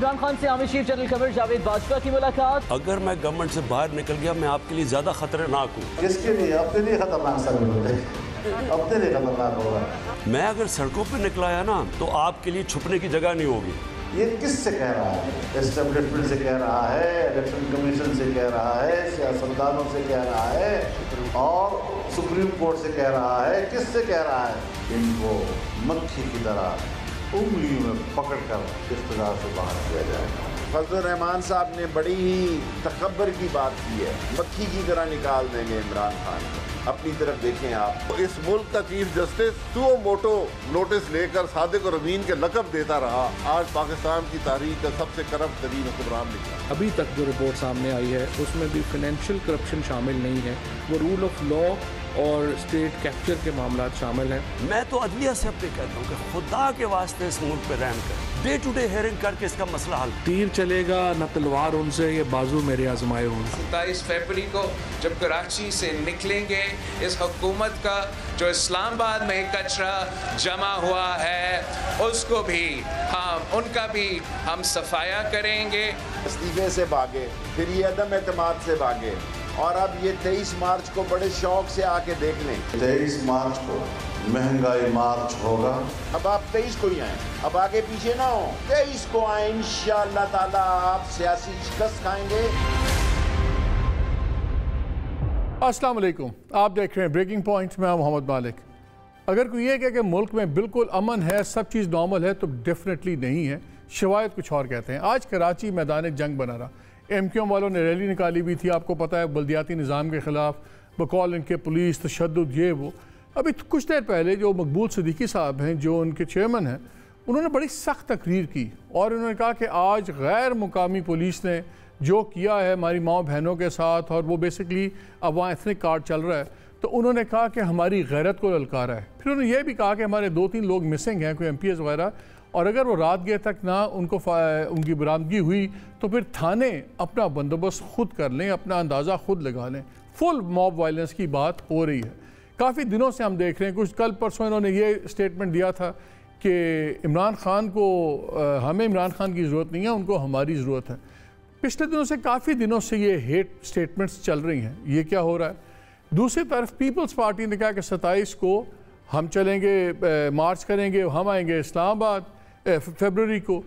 इमरान खान से army chief general Qamar Javed Bajwa की मुलाकात। अगर मैं गवर्नमेंट से बाहर निकल गया मैं आपके लिए ज्यादा खतरनाक हूँ। किसके लिए? अपने लिए खतरनाक साबित होगा, अपने लिए खतरनाक होगा। मैं अगर सड़कों पर निकला है ना तो आपके लिए छुपने की जगह नहीं होगी। ये किससे कह रहा है? एस्टेब्लिशमेंट से कह रहा है, इलेक्शन कमीशन से कह रहा है, सियासतदानों से कह रहा है और सुप्रीम कोर्ट से कह रहा है। किससे कह रहा है? इनको मक्खी की तरह उंगलियों में पकड़कर इख्तियार से बाहर किया जाएगा। फजल रहमान साहब ने बड़ी ही तकब्बर की बात की है, मक्खी की तरह निकाल देंगे इमरान खान को। अपनी तरफ देखें आप, इस मुल्क का chief justice suo motu notice लेकर सादिक और अमीन के लकब देता रहा। आज पाकिस्तान की तारीख का सबसे करप्ट तरीन हुक्मरान निकला। अभी तक जो रिपोर्ट सामने आई है उसमें भी फाइनेंशियल करप्शन शामिल नहीं है, वो रूल ऑफ लॉ और स्टेट कैप्चर के मामला शामिल हैं। मैं तो अदलिया से अपने कहता हूँ कि खुदा के वास्ते इस मुल्क पे रहम कर, डे टू डे हेयरिंग करके इसका मसला हल। तीर चलेगा न तलवार उनसे, ये बाजू मेरे आजमाए होंगे। 27 फरवरी को जब कराची से निकलेंगे, इस हुकूमत का जो इस्लामाबाद में कचरा जमा हुआ है उसको भी उनका भी हम सफाया करेंगे। इस्तीफे से भागे, फिर ये अदम एतमाद से भागे और अब ये 23 मार्च को बड़े शौक से आके देख लें। 23 मार्च को महंगाई मार्च होगा। अब आप 23 को ही आए, अब आगे पीछे ना हो। 23 को आए, इंशाअल्लाह ताला आप सियासी शिकस्त खाएंगे। अस्सलाम वालेकुम, आप देख रहे हैं ब्रेकिंग पॉइंट। मैं मोहम्मद मालिक। अगर कोई ये कहे कि मुल्क में बिल्कुल अमन है, सब चीज़ नॉर्मल है, तो डेफिनेटली नहीं है। शवायद कुछ और कहते हैं। आज कराची मैदान जंग बना रहा। MQM वालों ने रैली निकाली भी थी, आपको पता है, बल्दियाती निज़ाम के ख़िलाफ़, बकौल इनके पुलिस तशद्दुद ये वो। अभी कुछ देर पहले जो मकबूल सिद्दीकी साहब हैं, जो उनके चेयरमैन हैं, उन्होंने बड़ी सख्त तकरीर की और उन्होंने कहा कि आज गैर मुकामी पुलिस ने जो किया है हमारी माओ बहनों के साथ, और वो बेसिकली अब वहाँ एथनिक कार्ड चल रहा है, तो उन्होंने कहा कि हमारी गैरत को ललकारा है। फिर उन्होंने ये भी कहा कि हमारे 2-3 लोग मिसिंग हैं, कोई MPs वगैरह, और अगर वो रात गए तक ना उनकी बरामदगी हुई तो फिर थाने अपना बंदोबस्त खुद कर लें, अपना अंदाज़ा खुद लगा लें। फुल मॉब वायलेंस की बात हो रही है। काफ़ी दिनों से हम देख रहे हैं, कुछ कल परसों इन्होंने ये स्टेटमेंट दिया था कि इमरान खान को हमें इमरान खान की ज़रूरत नहीं है, उनको हमारी ज़रूरत है। पिछले दिनों से काफ़ी दिनों से ये हेट स्टेटमेंट्स चल रही हैं। ये क्या हो रहा है? दूसरी तरफ पीपल्स पार्टी ने कहा कि 27 को हम चलेंगे, मार्च करेंगे, हम आएंगे इस्लामाबाद। फरवरी को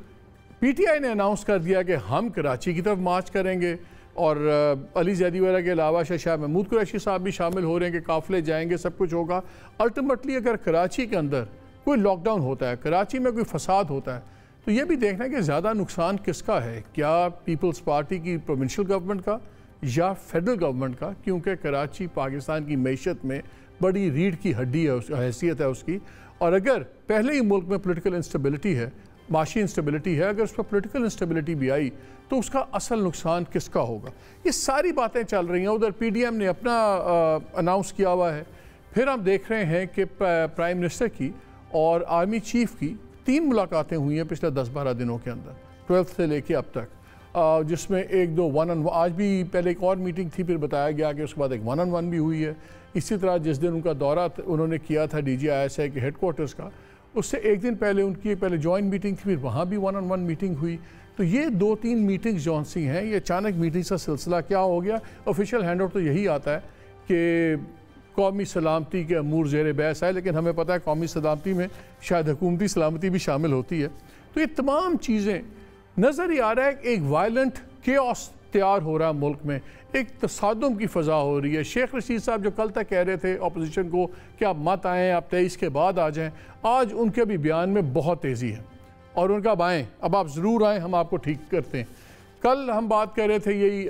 PTI ने अनाउंस कर दिया कि हम कराची की तरफ मार्च करेंगे, और अली जैदी वगैरह के अलावा शाह महमूद कुरैशी साहब भी शामिल हो रहे हैं कि काफ़िले जाएंगे, सब कुछ होगा। अल्टीमेटली अगर कराची के अंदर कोई लॉकडाउन होता है, कराची में कोई फसाद होता है, तो ये भी देखना है कि ज़्यादा नुकसान किसका है, क्या पीपल्स पार्टी की प्रोविंशियल गवर्नमेंट का या फेडरल गवर्नमेंट का, क्योंकि कराची पाकिस्तान की मैशत में बड़ी रीढ़ की हड्डी है, हैसियत है उसकी। और अगर पहले ही मुल्क में पॉलिटिकल इंस्टेबिलिटी है, माशी इंस्टेबिलिटी है, अगर उस पर पॉलिटिकल इंस्टेबिलिटी भी आई तो उसका असल नुकसान किसका होगा? ये सारी बातें चल रही हैं। उधर PDM ने अपना अनाउंस किया हुआ है। फिर हम देख रहे हैं कि प्राइम मिनिस्टर की और आर्मी चीफ की 3 मुलाकातें हुई हैं पिछले 10-12 दिनों के अंदर, 12 से लेके अब तक, जिसमें 1-2 1-on-1, आज भी पहले एक और मीटिंग थी, फिर बताया गया कि उसके बाद एक 1-on-1 भी हुई है। इसी तरह जिस दिन उनका दौरा उन्होंने किया था DGISI के हेडक्वार्टर्स का, उससे एक दिन पहले उनकी पहले जॉइंट मीटिंग थी, फिर वहाँ भी 1-on-1 मीटिंग हुई। तो ये 2-3 मीटिंग्स जौन सी हैं, ये अचानक मीटिंग्स का सिलसिला क्या हो गया? ऑफिशियल हैंड आउट तो यही आता है कि कौमी सलामती के अमूर ज़ेर बहस है, लेकिन हमें पता है कौमी सलामती में शायद हुकूमती सलामती भी शामिल होती है। तो ये तमाम चीज़ें नज़र ही आ रहा है कि एक वायलेंट केओस तैयार हो रहा है मुल्क में, एक तसादुम की फ़ज़ा हो रही है। शेख रशीद साहब जो कल तक कह रहे थे अपोजिशन को कि आप मत आएँ, आप 23 के बाद आ जाएँ, आज उनके भी बयान में बहुत तेज़ी है और उनका अब आएँ, अब आप ज़रूर आएँ, हम आपको ठीक करते हैं। कल हम बात कर रहे थे यही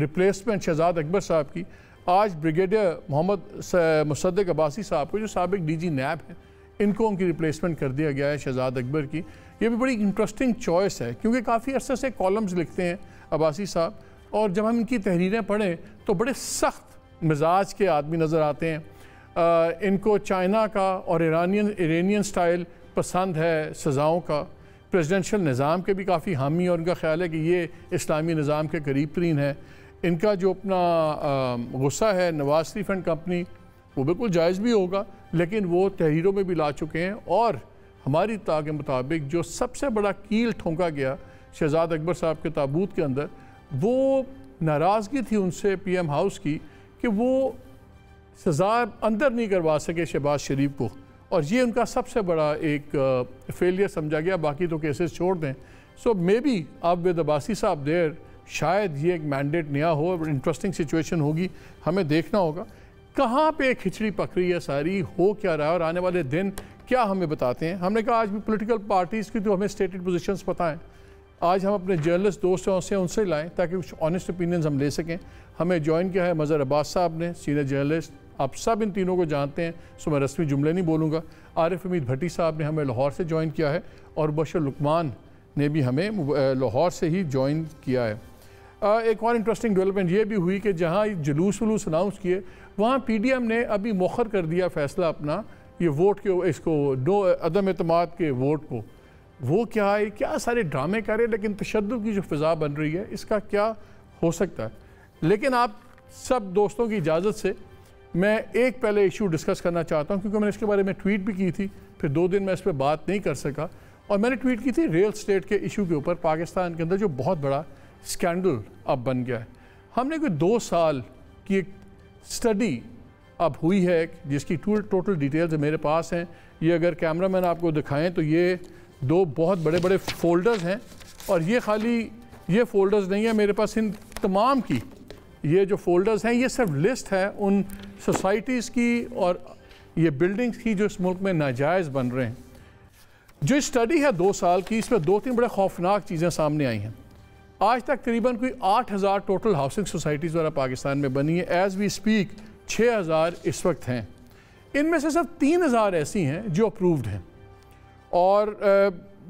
रिप्लेसमेंट शहजाद अकबर साहब की। आज ब्रिगेडियर मोहम्मद मुसद्दिक अब्बासी साहब को, जो साबिक DG NAB हैं, इनको उनकी रिप्लेसमेंट कर दिया गया है शहजाद अकबर की। ये भी बड़ी इंटरेस्टिंग चॉइस है, क्योंकि काफ़ी अरसे से कॉलम्स लिखते हैं अब्बासी साहब, और जब हम इनकी तहरीरें पढ़ें तो बड़े सख्त मिजाज के आदमी नज़र आते हैं। इनको चाइना का और इरानियन स्टाइल पसंद है, सज़ाओं का, प्रेसिडेंशियल निज़ाम के भी काफ़ी हामी, और उनका ख्याल है कि ये इस्लामी निज़ाम के करीब तरीन है। इनका जो अपना गुस्सा है नवाज शरीफ एंड कंपनी, वो बिल्कुल जायज़ भी होगा, लेकिन वो तहरीरों में भी ला चुके हैं। और हमारी इत्तला के मुताबिक जो सबसे बड़ा कील ठोंका गया शहजाद अकबर साहब के ताबूत के अंदर, वो नाराज़गी थी उनसे PM हाउस की कि वो सज़ा अंदर नहीं करवा सके शहबाज शरीफ को, और ये उनका सबसे बड़ा एक फेलियर समझा गया। बाकी तो केसेस छोड़ दें। सो मे बी अब विद अब्बासी साहब देर शायद ये एक मैंडेट नया हो, इंटरेस्टिंग सिचुएशन होगी, हमें देखना होगा कहाँ पे खिचड़ी पक रही है सारी, हो क्या रहा है और आने वाले दिन क्या हमें बताते हैं। हमने कहा आज भी पॉलिटिकल पार्टीज़ की तो हमें स्टेटेड पोजीशंस पता हैं, आज हम अपने जर्नलिस्ट दोस्तों से उनसे लाएं ताकि कुछ ऑनेस्ट ओपिनियंस हम ले सकें। हमें ज्वाइन किया है मज़हर अब्बास साहब ने, सीनियर जर्नलिस्ट, आप सब इन तीनों को जानते हैं सो मैं रस्मी जुमले नहीं बोलूँगा। आरिफ हमीद भट्टी साहब ने हमें लाहौर से ज्वाइन किया है और बशर लुकमान ने भी हमें लाहौर से ही ज्वाइन किया है। एक और इंटरेस्टिंग डेवलपमेंट ये भी हुई कि जहाँ जुलूस वलूस अनाउंस किए वहाँ PDM ने अभी मौखर कर दिया फैसला अपना ये वोट के इसको नो अदम एतमाद के वोट को। वो क्या है, क्या सारे ड्रामे कर रहे हैं, लेकिन तशद्दुद की जो फ़िज़ा बन रही है इसका क्या हो सकता है। लेकिन आप सब दोस्तों की इजाज़त से मैं एक पहले इशू डिस्कस करना चाहता हूँ, क्योंकि मैंने इसके बारे में ट्वीट भी की थी, फिर 2 दिन मैं इस पर बात नहीं कर सका, और मैंने ट्वीट की थी रियल स्टेट के इशू के ऊपर पाकिस्तान के अंदर जो बहुत बड़ा स्कैंडल अब बन गया है। हमने कोई 2 साल की एक स्टडी अब हुई है जिसकी टोटल डिटेल्स मेरे पास हैं। ये अगर कैमरामैन आपको दिखाएं तो ये 2 बहुत बड़े बड़े फोल्डर्स हैं, और ये खाली ये फोल्डर्स नहीं है मेरे पास, इन तमाम की ये जो फोल्डर्स हैं ये सिर्फ लिस्ट है उन सोसाइटीज़ की और ये बिल्डिंग्स की जो इस मुल्क में नाजायज़ बन रहे हैं। जो स्टडी है 2 साल की, इसमें 2-3 बड़े खौफनाक चीज़ें सामने आई हैं। आज तक करीबन कोई 8000 टोटल हाउसिंग सोसाइटीज़ द्वारा पाकिस्तान में बनी है। एज़ वी स्पीक 6000 इस वक्त हैं। इनमें से सिर्फ 3000 ऐसी हैं जो अप्रूव्ड हैं और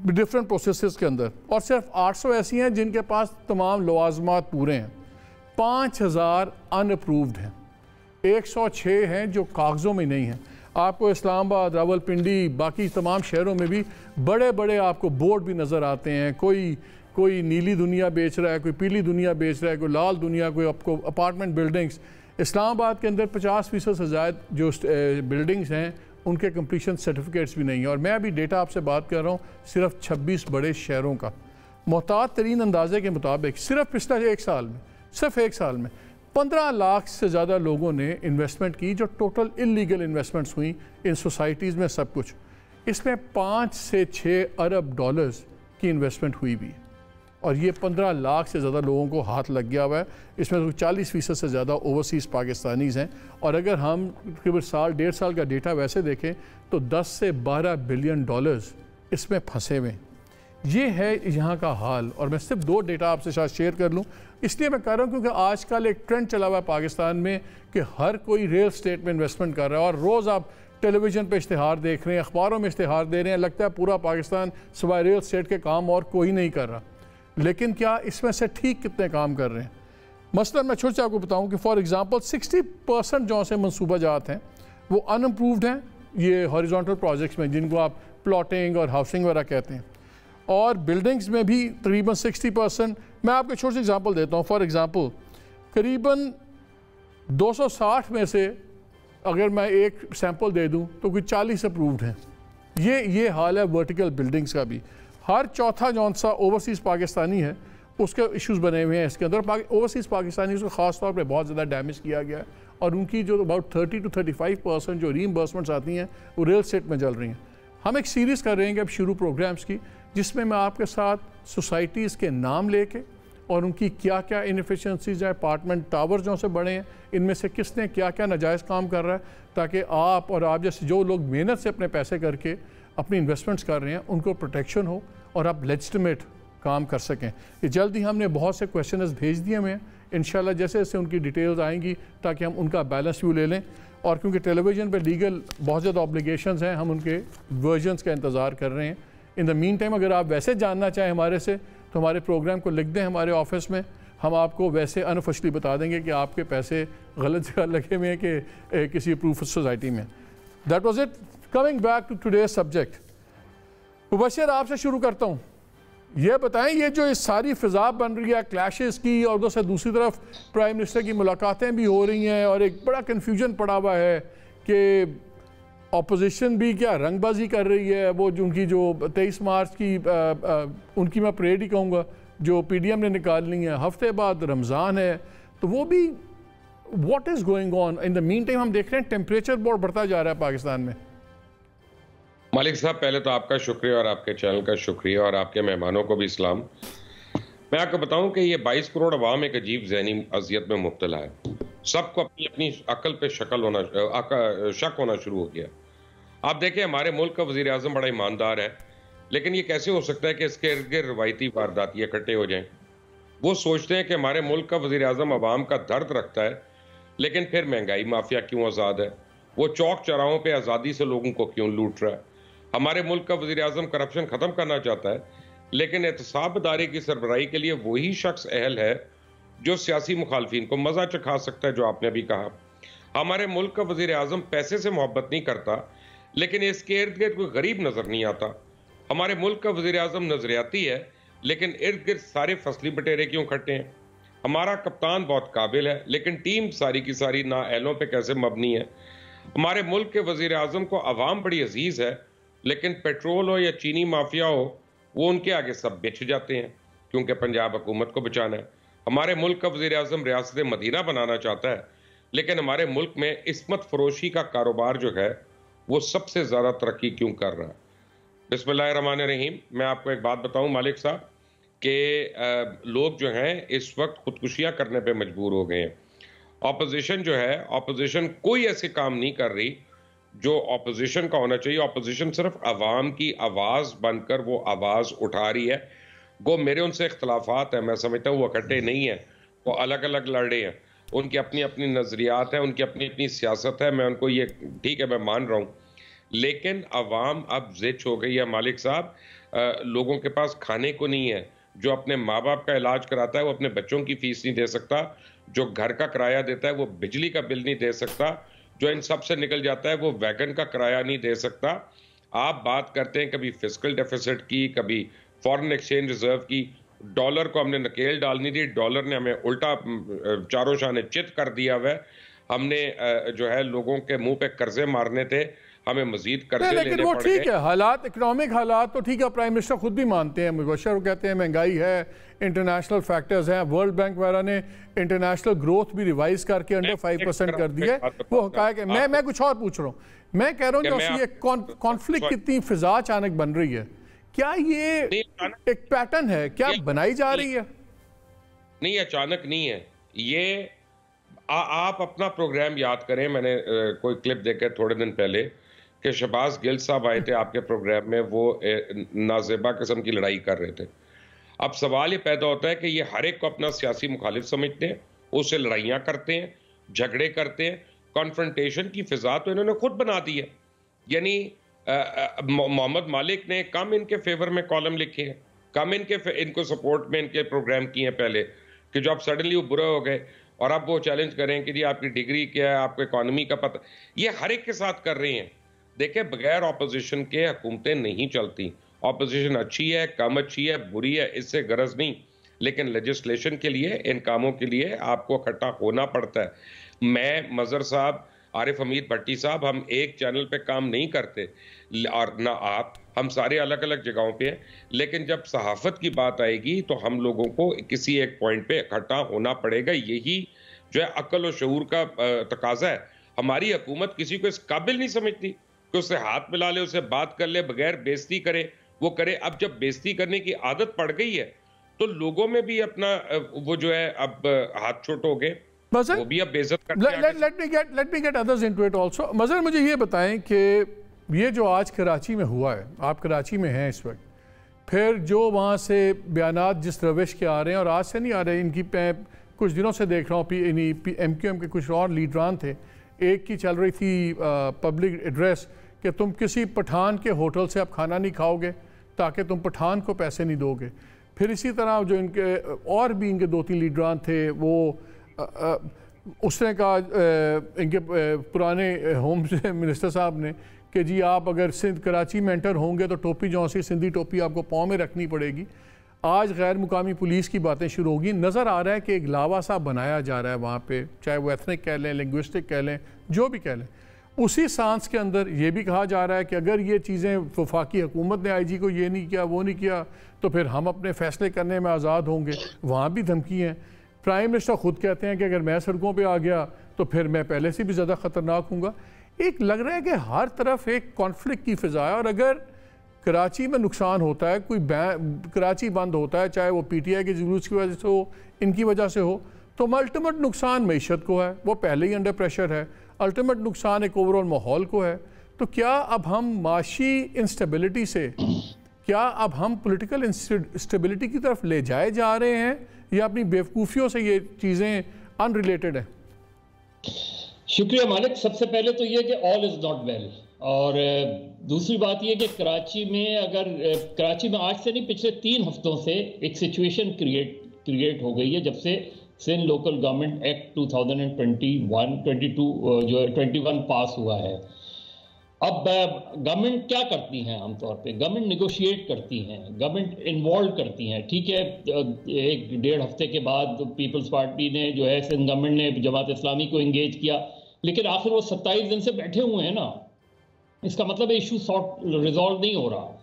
डिफरेंट प्रोसेसेस के अंदर, और सिर्फ 800 ऐसी हैं जिनके पास तमाम लवाजमात पूरे हैं। 5000 अनअप्रूव्ड हैं, 106 हैं जो कागज़ों में नहीं हैं। आपको इस्लामाबाद, रावलपिंडी, बाकी तमाम शहरों में भी बड़े बड़े आपको बोर्ड भी नज़र आते हैं। कोई नीली दुनिया बेच रहा है, कोई पीली दुनिया बेच रहा है, कोई लाल दुनिया, कोई आपको अपार्टमेंट बिल्डिंग्स। इस्लामाबाद के अंदर 50% से ज़्यादा जो बिल्डिंग्स हैं उनके कंप्लीशन सर्टिफिकेट्स भी नहीं है। और मैं अभी डेटा आपसे बात कर रहा हूँ सिर्फ 26 बड़े शहरों का। मोहतात तरीन अंदाजे के मुताबिक सिर्फ पिछले 1 साल में, सिर्फ 1 साल में 15 लाख से ज़्यादा लोगों ने इन्वेस्टमेंट की, जो टोटल इलीगल इन्वेस्टमेंट्स हुई इन सोसाइटीज़ में सब कुछ। इसमें 5 से 6 अरब डॉलर्स की इन्वेस्टमेंट हुई भी, और ये 15 लाख से ज़्यादा लोगों को हाथ लग गया हुआ है। इसमें 40% से ज़्यादा ओवरसीज़ पाकिस्तानीज़ हैं, और अगर हम करीब साल 1.5 साल का डेटा वैसे देखें तो 10 से 12 बिलियन डॉलर्स इसमें फंसे हुए। ये है यहाँ का हाल। और मैं सिर्फ 2 डेटा आपसे साथ शेयर कर लूँ, इसलिए मैं कर रहा हूँ क्योंकि आजकल एक ट्रेंड चला हुआ है पाकिस्तान में कि हर कोई रियल स्टेट में इन्वेस्टमेंट कर रहा है, और रोज़ आप टेलीविज़न पे इश्तिहार देख रहे हैं, अखबारों में इश्तिहार दे रहे हैं, लगता है पूरा पाकिस्तान सिवाय रियल स्टेट के काम और कोई नहीं कर रहा। लेकिन क्या इसमें से ठीक कितने काम कर रहे हैं? मसलन मैं छोटे आपको बताऊं कि फॉर एग्जांपल 60% जो से मनसूबा जात हैं वो अनअप्रूव्ड हैं, ये हॉरिजॉन्टल प्रोजेक्ट्स में जिनको आप प्लॉटिंग और हाउसिंग वगैरह कहते हैं, और बिल्डिंग्स में भी तकरीबन 60%। मैं आपको छोटी सी एग्जांपल देता हूं। फॉर एग्जांपल करीबन 260 में से अगर मैं एक सैंपल दे दूं तो कोई 40 अप्रूव्ड हैं। ये हाल है वर्टिकल बिल्डिंग्स का भी। हर चौथा जौन सा ओवरसीज़ पाकिस्तानी है उसके इश्यूज़ बने हुए हैं इसके अंदर। ओवरसीज़ पाकिस्तानी उसको ख़ास तौर पे बहुत ज़्यादा डैमेज किया गया है, और उनकी जो अबाउट 30 to 35% जो रीइंबर्समेंट्स आती हैं वो रियल स्टेट में चल रही हैं। हम एक सीरीज़ कर रहे हैं कि अब शुरू प्रोग्राम्स की, जिसमें मैं आपके साथ सोसाइटीज़ के नाम लेके और उनकी क्या क्या इनएफिशिएंसीज हैं, अपार्टमेंट टावर जो से बड़े हैं, इनमें से किसने क्या क्या नाजायज़ काम कर रहा है, ताकि आप और आप जैसे जो लोग मेहनत से अपने पैसे करके अपनी इन्वेस्टमेंट्स कर रहे हैं उनको प्रोटेक्शन हो और आप लेजिटिमेट काम कर सकें। ये जल्द ही हमने बहुत से क्वेश्चंस भेज दिए हुए हैं, इंशाल्लाह जैसे जैसे उनकी डिटेल्स आएंगी ताकि हम उनका बैलेंस व्यू ले लें। और क्योंकि टेलीविज़न पे लीगल बहुत ज़्यादा ऑब्लिगेशंस हैं, हम उनके वर्जन्स का इंतज़ार कर रहे हैं। इन द मीन टाइम अगर आप वैसे जानना चाहें हमारे से तो हमारे प्रोग्राम को लिख दें हमारे ऑफिस में, हम आपको वैसे अनऑफिशियली बता देंगे कि आपके पैसे गलत जगह लगे हुए हैं कि किसी अप्रूव्ड सोसाइटी में। That was it. Coming back to today's subject, Mubashar आपसे शुरू करता हूँ। ये बताएं, ये जो इस सारी फिजा बन रही है क्लैशेस की, और दोस्तों दूसरी तरफ प्राइम मिनिस्टर की मुलाकातें भी हो रही हैं, और एक बड़ा कन्फ्यूजन पड़ा हुआ है कि अपोजिशन भी क्या रंगबाजी कर रही है? वो उनकी जो 23 मार्च की उनकी मैं परेड ही कहूँगा जो पीडीएम ने निकालनी है, हफ्ते बाद रमज़ान है, तो वो भी what is going on in the mean time? हम देख रहे हैं टेम्परेचर बहुत बढ़ता जा रहा है पाकिस्तान में। मालिक साहब, पहले तो आपका शुक्रिया और आपके चैनल का शुक्रिया और आपके मेहमानों को भी सलाम। मैं आपको बताऊं कि ये 22 करोड़ अवाम एक अजीब ज़हनी अजियत में मुब्तला है। सबको अपनी अपनी अकल पे शक होना शुरू हो गया। आप देखें, हमारे मुल्क का वज़ीर आज़म बड़ा ईमानदार है, लेकिन ये कैसे हो सकता है कि इसके इर्द गिर्द रवायती वारदाती इकट्ठे हो जाएं? वो सोचते हैं कि हमारे मुल्क का वज़ीर आज़म अवाम का दर्द रखता है, लेकिन फिर महंगाई माफिया क्यों आज़ाद है? वो चौक चौराहों पर आज़ादी से लोगों को क्यों लूट रहा है? हमारे मुल्क का वज़ीर आज़म करप्शन ख़त्म करना चाहता है, लेकिन एहतसाबदारी की सरबराही के लिए वही शख्स अहल है जो सियासी मुखालफिन को मज़ा चखा सकता है, जो आपने अभी कहा। हमारे मुल्क का वज़ीर आज़म पैसे से मोहब्बत नहीं करता, लेकिन इसके इर्द गिर्द कोई गरीब नज़र नहीं आता। हमारे मुल्क का वज़ीर आज़म नज़रियाती है, लेकिन इर्द गिर्द सारे फसली बटेरे क्यों इकट्ठे हैं? हमारा कप्तान बहुत काबिल है, लेकिन टीम सारी की सारी नाअहलों पे कैसे मबनी है? हमारे मुल्क के वज़ीर आज़म को अवाम बड़ी अजीज़ है, लेकिन पेट्रोल हो या चीनी माफिया हो, वो उनके आगे सब बेच जाते हैं, क्योंकि पंजाब हुकूमत को बचाना है। हमारे मुल्क का वज़ीर आज़म रियासत मदीना बनाना चाहता है, लेकिन हमारे मुल्क में इस्मत फरोशी का कारोबार जो है वो सबसे ज़्यादा तरक्की क्यों कर रहा है? बिस्मिल्लाहिर्रहमानिर्रहीम। मैं आपको एक बात बताऊं मालिक साहब कि लोग जो हैं इस वक्त खुदकुशियां करने पे मजबूर हो गए हैं। ऑपोजिशन जो है, ऑपोजिशन कोई ऐसे काम नहीं कर रही जो ऑपोजिशन का होना चाहिए। ऑपोजिशन सिर्फ अवाम की आवाज़ बनकर वो आवाज़ उठा रही है। वो मेरे उनसे इख्तलाफात हैं, मैं समझता हूँ वो इकट्ठे नहीं हैं, वो अलग अलग लड़ रहे हैं। उनकी अपनी अपनी नज़रियात हैं, उनकी अपनी अपनी सियासत है, मैं उनको ये ठीक है मैं मान रहा हूँ, लेकिन अवाम अब ज़िच हो गई है मालिक साहब। लोगों के पास खाने को नहीं है। जो अपने माँ बाप का इलाज कराता है वो अपने बच्चों की फीस नहीं दे सकता, जो घर का किराया देता है वो बिजली का बिल नहीं दे सकता, जो इन सब से निकल जाता है वो वैगन का किराया नहीं दे सकता। आप बात करते हैं कभी फिस्कल डेफिसिट की, कभी फॉरेन एक्सचेंज रिजर्व की। डॉलर को हमने नकेल डालनी थी, डॉलर ने हमें उल्टा चारों शाने चित कर दिया हुआ है। हमने जो है लोगों के मुंह पे कर्जे मारने थे, हमें मजीद कर्जे लेने पड़ गए। वो ठीक है, हालात इकोनॉमिक हालात तो ठीक है, प्राइम मिनिस्टर खुद भी मानते हैं, मुबशर कहते हैं महंगाई है, इंटरनेशनल फैक्टर्स हैं, वर्ल्ड बैंक वगैरह ने इंटरनेशनल ग्रोथ भी रिवाइज करके अंडर 5% कर दी है। वो हकायक है। मैं कुछ और पूछ रहा हूँ, मैं कह रहा हूँ जो ये कॉन्फ्लिक्ट कितनी फिजा अचानक बन रही है, क्या ये एक पैटर्न है, क्या बनाई जा रही है? नहीं, अचानक नहीं है ये। आप अपना प्रोग्राम याद करें, मैंने कोई क्लिप देखा थोड़े दिन पहले कि शहबाज गिल साहब आए थे आपके प्रोग्राम में, वो नाजेबा किस्म की लड़ाई कर रहे थे। अब सवाल ये पैदा होता है कि ये हर एक को अपना सियासी मुखालिफ समझते हैं, उससे लड़ाइयाँ करते हैं, झगड़े करते हैं। कॉन्फ्रंटेशन की फिजा तो इन्होंने खुद बना दी है। यानी मोहम्मद मालिक ने कम इनके फेवर में कॉलम लिखे हैं, कम इनको सपोर्ट में इनके प्रोग्राम किए हैं पहले, कि जो अब सडनली वो बुरे हो गए और अब वो चैलेंज करें कि जी आपकी डिग्री क्या है, आपको इकॉनमी का पता, ये हर एक के साथ कर रहे हैं। देखिए, बगैर ऑपोजिशन के हुकूमतें नहीं चलती। ऑपोजिशन अच्छी है, कम अच्छी है, बुरी है, इससे गरज नहीं, लेकिन लेजिस्लेशन के लिए, इन कामों के लिए आपको इकट्ठा होना पड़ता है। मैं, मजहर साहब, आरिफ हमीद भट्टी साहब, हम एक चैनल पे काम नहीं करते और ना आप, हम सारे अलग अलग जगहों पे हैं, लेकिन जब सहाफत की बात आएगी तो हम लोगों को किसी एक पॉइंट पे इकट्ठा होना पड़ेगा। यही जो है अक्ल और शऊर का तकाजा है। हमारी हुकूमत किसी को इस काबिल नहीं समझती कि उससे हाथ मिला ले, उससे बात कर ले, बगैर बेइज्जती करे वो करे। अब जब बेइज्जती करने की आदत पड़ गई है तो लोगों में भी अपना वो जो है अब हाथ छोट हो गए, वो भी अब बेइज्जत करते हैं। Let me get others into it also. Mazhar, मुझे ये बताएं कि ये जो आज कराची में हुआ है, आप कराची में हैं इस वक्त, फिर जो वहाँ से बयानात जिस रविश के आ रहे हैं, और आज से नहीं आ रहे, इनकी कुछ दिनों से देख रहा हूँ, MQM के कुछ और लीडरान थे, एक की चल रही थी पब्लिक एड्रेस कि तुम किसी पठान के होटल से अब खाना नहीं खाओगे ताकि तुम पठान को पैसे नहीं दोगे। फिर इसी तरह जो इनके और भी इनके 2-3 लीडरान थे, वो उसने कहा इनके पुराने होम मिनिस्टर साहब ने कि जी आप अगर सिंध कराची में एंटर होंगे तो टोपी जो सी सिंधी टोपी आपको पाँव में रखनी पड़ेगी। आज गैर मुकामी पुलिस की बातें शुरू होगी। नज़र आ रहा है कि एक लावा सा बनाया जा रहा है वहाँ पे, चाहे वो एथनिक कह लें, लिंग्विस्टिक कह लें, जो भी कह लें, उसी सांस के अंदर ये भी कहा जा रहा है कि अगर ये चीज़ें वफाकी हुकूमत ने IG को ये नहीं किया, वो नहीं किया, तो फिर हम अपने फ़ैसले करने में आज़ाद होंगे। वहाँ भी धमकी हैं। प्राइम मिनिस्टर ख़ुद कहते हैं कि अगर मैं सड़कों पे आ गया तो फिर मैं पहले से भी ज़्यादा ख़तरनाक हूँगा। एक लग रहा है कि हर तरफ एक कॉन्फ्लिक्ट की फ़िज़ा है, और अगर कराची में नुकसान होता है, कोई कराची बंद होता है, चाहे वो PTI के जुलूस की वजह से हो, इनकी वजह से हो, तो अल्टीमेट नुकसान मईशत को है, वो पहले ही अंडर प्रेशर है। अल्टीमेट नुकसान एक ओवरऑल माहौल को है। तो क्या अब हम माशी इंस्टेबिलिटी से, क्या अब हम पॉलिटिकल इंस्टेबिलिटी की तरफ ले जाए जा रहे हैं, या अपनी बेवकूफ़ियों से ये चीज़ें अनरिलेटेड हैं? शुक्रिया मालिक। सबसे पहले तो ये कि ऑल इज़ नॉट वेल, और दूसरी बात ये कि कराची में आज से नहीं, पिछले 3 हफ्तों से एक सिचुएशन क्रिएट हो गई है जब से सिंध लोकल गवर्नमेंट एक्ट 2021 पास हुआ है। अब गवर्नमेंट क्या करती हैं? आमतौर पे गवर्नमेंट निगोशिएट करती हैं, गवर्नमेंट इन्वॉल्व करती हैं। ठीक है, 1-1.5 हफ्ते के बाद पीपल्स पार्टी ने जो है, सिंध गवर्नमेंट ने जमात इस्लामी को इंगेज किया, लेकिन आखिर वो 27 दिन से बैठे हुए हैं ना। इसका मतलब इशू रिजॉल्व नहीं हो रहा।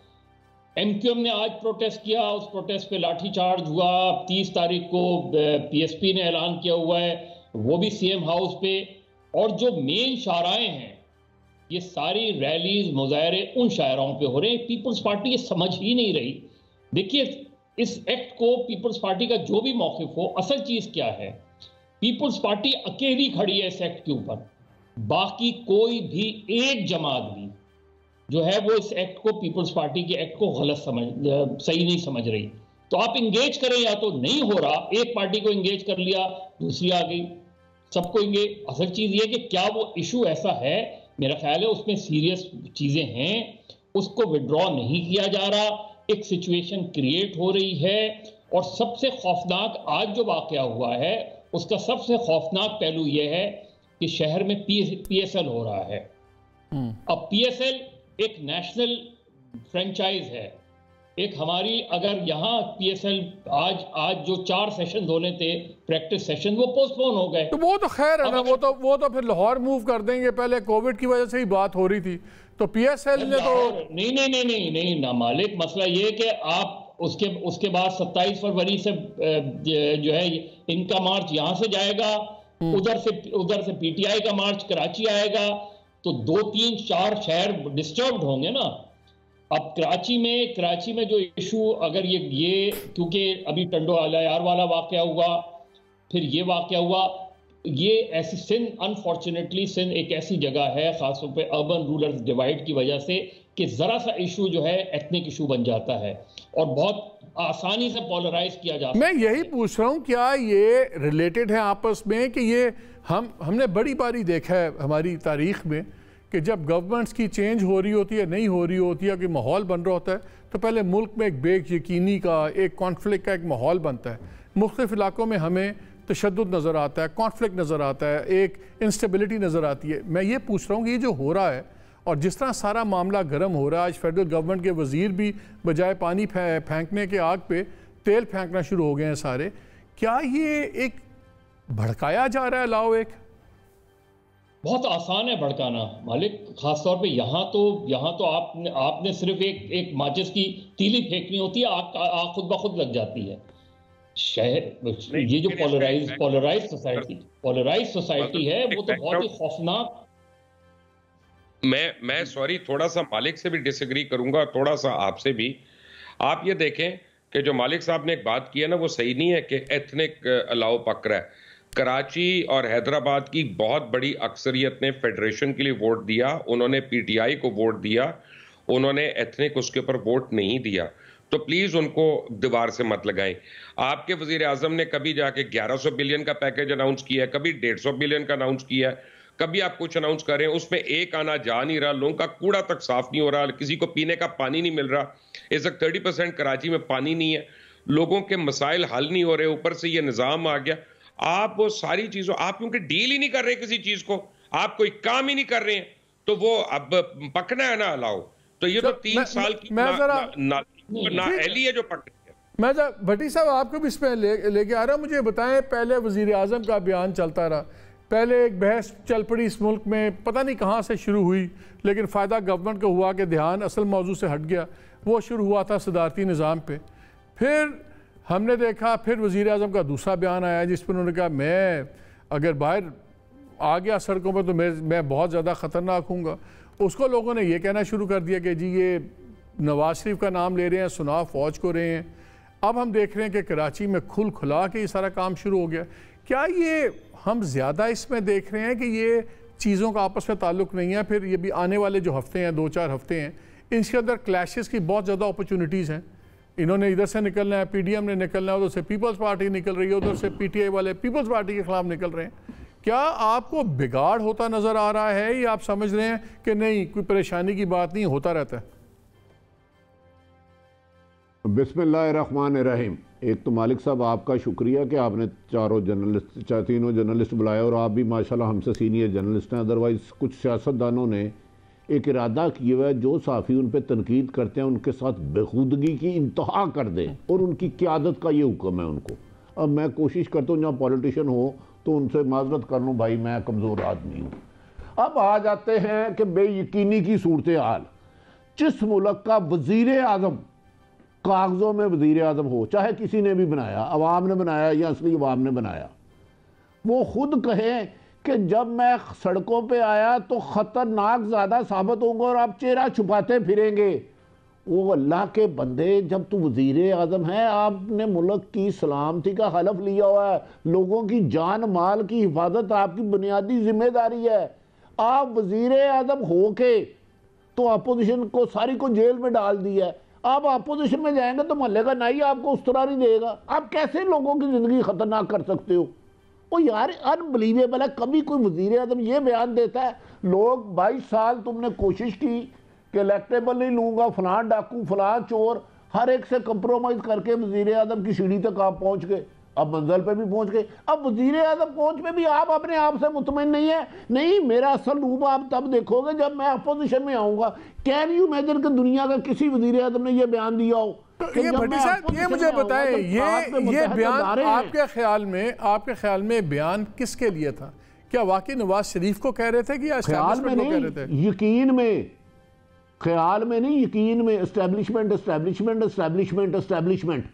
MQM ने आज प्रोटेस्ट किया, उस प्रोटेस्ट पे लाठीचार्ज हुआ। 30 तारीख को PSP ने ऐलान किया हुआ है, वो भी CM हाउस पे। और जो मेन शाहराएं हैं, ये सारी रैलीज मुजाहरे उन शाहराओं पे हो रहे हैं। पीपल्स पार्टी ये समझ ही नहीं रही। देखिए, इस एक्ट को पीपल्स पार्टी का जो भी मौक़िफ़ हो, असल चीज़ क्या है, पीपल्स पार्टी अकेली खड़ी है इस एक्ट के ऊपर। बाकी कोई भी एक जमात भी जो है वो इस एक्ट को, पीपल्स पार्टी के एक्ट को सही नहीं समझ रही। तो आप इंगेज करें, या तो नहीं हो रहा, एक पार्टी को इंगेज कर लिया, दूसरी आ गई, सबको इंगेज। असल चीज़ ये कि क्या वो इशू ऐसा है, मेरा ख्याल है उसमें सीरियस चीज़ें हैं, उसको विड्रॉ नहीं किया जा रहा, एक सिचुएशन क्रिएट हो रही है। और सबसे खौफनाक आज जो वाक़या हुआ है, उसका सबसे खौफनाक पहलू यह है कि शहर में PSL हो रहा है। अब PSL एक नेशनल फ्रेंचाइज है। एक हमारी, अगर यहाँ PSL आज जो 4 सेशन होने थे, प्रैक्टिस सेशन, वो पोस्टपोन हो गए। तो वो तो खैर है ना, वो तो फिर लाहौर मूव कर देंगे। पहले कोविड की वजह से ही बात हो रही थी, तो PSL ने तो नहीं ना मालिक, मसला ये कि आप उसके बाद 27 फरवरी से जो है इनका मार्च यहाँ से जाएगा, उधर से PTI का मार्च कराची आएगा, तो 2-3-4 शहर डिस्टर्ब्ड होंगे ना। अब कराची में जो इशू, अगर ये क्योंकि अभी टंडो आलायार वाला वाकया हुआ, फिर ये वाकया हुआ, ये ऐसी अनफॉर्चुनेटली सिंध एक ऐसी जगह है, खासतौर पे अर्बन रूरल डिवाइड की वजह से, कि ज़रा सा इशू जो है एथनिक इशू बन जाता है और बहुत आसानी से पोलराइज किया जाता है। मैं यही पूछ रहा हूँ, क्या ये रिलेटेड है आपस में, कि ये हमने बड़ी बारी देखा है हमारी तारीख में कि जब गवर्नमेंट्स की चेंज हो रही होती है, नहीं हो रही होती है, कि माहौल बन रहा होता है, तो पहले मुल्क में एक बेयकीनी का, एक कॉन्फ्लिक्ट का एक माहौल बनता है। मुख्तलिफ इलाकों में हमें तशद्दुद नज़र आता है, कॉन्फ्लिक्ट नज़र आता है, एक इंस्टेबिलिटी नज़र आती है। मैं ये पूछ रहा हूँ कि ये जो हो रहा है, और जिस तरह सारा मामला गर्म हो रहा है, आज फेडरल गवर्नमेंट के वज़ीर भी बजाय पानी फेंकने के आग पे तेल फेंकना शुरू हो गए हैं सारे, क्या ये एक भड़काया जा रहा है लाओ? एक बहुत आसान है भड़काना मालिक, खासतौर पे यहाँ तो आपने सिर्फ एक माचिस की तीली फेंकनी होती है, आग खुद ब खुद लग जाती है। ये जो पोलराइज सोसाइटी है, वो तो बहुत ही खौफनाक। मैं सॉरी, थोड़ा सा मालिक से भी डिसएग्री करूंगा, थोड़ा सा आपसे भी। आप ये देखें कि जो मालिक साहब ने एक बात की है ना, वो सही नहीं है कि एथनिक अलाव पक रहा है। कराची और हैदराबाद की बहुत बड़ी अक्सरियत ने फेडरेशन के लिए वोट दिया, उन्होंने PTI को वोट दिया, उन्होंने एथनिक उसके ऊपर वोट नहीं दिया। तो प्लीज उनको दीवार से मत लगाएं। आपके वजीर आजम ने कभी जाके 1100 बिलियन का पैकेज अनाउंस किया है, कभी 150 बिलियन का अनाउंस किया है, कभी आप कुछ अनाउंस कर रहे हैं, उसमें एक आना जा नहीं रहा, लोगों का कूड़ा तक साफ नहीं हो रहा, किसी को पीने का पानी नहीं मिल रहा। इस वक्त 30% कराची में पानी नहीं है, लोगों के मसाइल हल नहीं हो रहे, ऊपर से ये निजाम आ गया। आप वो सारी चीजों, आप क्योंकि डील ही नहीं कर रहे किसी चीज को, आप कोई काम ही नहीं कर रहे हैं, तो वो अब पकना है ना अलाउ। तो ये तो 3 साल की नाअहली है जो पक रही है। मैं भट्टी साहब आपको भी इसमें लेके आ रहा हूँ। मुझे बताएं, पहले वजीर आजम का बयान चलता रहा पहले एक बहस चल पड़ी इस मुल्क में, पता नहीं कहाँ से शुरू हुई, लेकिन फ़ायदा गवर्नमेंट को हुआ कि ध्यान असल मौजू से हट गया। वो शुरू हुआ था सदारती निज़ाम पे। फिर हमने देखा, फिर वज़ीर आज़म का दूसरा बयान आया जिस पर उन्होंने कहा मैं अगर बाहर आ गया सड़कों पर तो मैं बहुत ज़्यादा ख़तरनाक हूँगा। उसको लोगों ने ये कहना शुरू कर दिया कि जी ये नवाज शरीफ का नाम ले रहे हैं, सुनाव फ़ौज को रहे हैं। अब हम देख रहे हैं कि कराची में खुल खुला के ये सारा काम शुरू हो गया। क्या ये हम ज़्यादा इसमें देख रहे हैं कि ये चीज़ों का आपस में ताल्लुक़ नहीं है? फिर ये भी आने वाले जो हफ्ते हैं, 2-4 हफ्ते हैं, इसके अंदर क्लैशेस की बहुत ज़्यादा अपॉर्चुनिटीज़ हैं। इन्होंने इधर से निकलना है, PDM ने निकलना है, उधर से पीपल्स पार्टी निकल रही है, उधर से PTI वाले पीपल्स पार्टी के ख़िलाफ़ निकल रहे हैं। क्या आपको बिगाड़ होता नज़र आ रहा है या आप समझ रहे हैं कि नहीं, कोई परेशानी की बात नहीं, होता रहता है? बिस्मिल्लाहिर्रहमानिर्रहीम। एक तो मालिक साहब आपका शुक्रिया कि आपने तीनों जर्नलिस्ट बुलाए और आप भी माशाल्लाह हमसे सीनियर जर्नलिस्ट हैं। अदरवाइज़ कुछ सियासतदानों ने एक इरादा किया हुआ है जो साफ़ी उन पर तनकीद करते हैं उनके साथ बेखुदगी की इंतहा कर दें, और उनकी क़यादत का ये हुक्म है उनको। अब मैं कोशिश करता हूँ जहाँ पॉलिटिशियन हो तो उनसे माजरत कर लूँ, भाई मैं कमज़ोर आदमी हूँ। अब आ जाते हैं कि बेयकीनी की सूरत हाल। जिस मुल्क का वज़ीर आज़म कागज़ों में वज़ीर आज़म हो, चाहे किसी ने भी बनाया, अवाम ने बनाया या असली अवाम ने बनाया, वो खुद कहे कि जब मैं सड़कों पे आया तो ख़तरनाक ज़्यादा साबित होंगे और आप चेहरा छुपाते फिरेंगे। वो अल्लाह के बंदे, जब तू वज़ीर आज़म है, आपने मुल्क की सलामती का हलफ लिया हुआ है, लोगों की जान माल की हिफाजत आपकी बुनियादी जिम्मेदारी है। आप वज़ीर आज़म हो के तो अपोजिशन को सारी को जेल में डाल दिया है। आप अपोजिशन में जाएंगे तो मोहल्ले का नाई आपको उस तरह नहीं देगा। आप कैसे लोगों की ज़िंदगी ख़तरनाक कर सकते हो? ओ यार अनबिलीवेबल है। कभी कोई वज़ीर आज़म ये बयान देता है, लोग 22 साल तुमने कोशिश की कि इलेक्टेबल नहीं लूँगा, फलां डाकू फलां चोर, हर एक से कंप्रोमाइज़ करके वज़ीर आज़म की सीढ़ी तक आप पहुँच गए, अब मंजिल पे भी पहुँच गए। अब वज़ीर आज़म पहुँच पे भी आप अपने आप से मुतमईन नहीं है। नहीं, मेरा असल रूप आप तब देखोगे जब मैं अपोजिशन में आऊँगा। कैन यू इमेजिन कि दुनिया का किसी वज़ीर आज़म ने यह बयान दिया हो? ये भट्टी साहब ये मुझे बताएं, ये बयान आपके ख्याल में बयान किसके लिए था? क्या वाकई नवाज शरीफ को कह रहे थे कि एस्टैब्लिशमेंट को कह रहे थे? यकीन में, ख्याल में नहीं, यकीन में। Establishment establishment establishment establishment.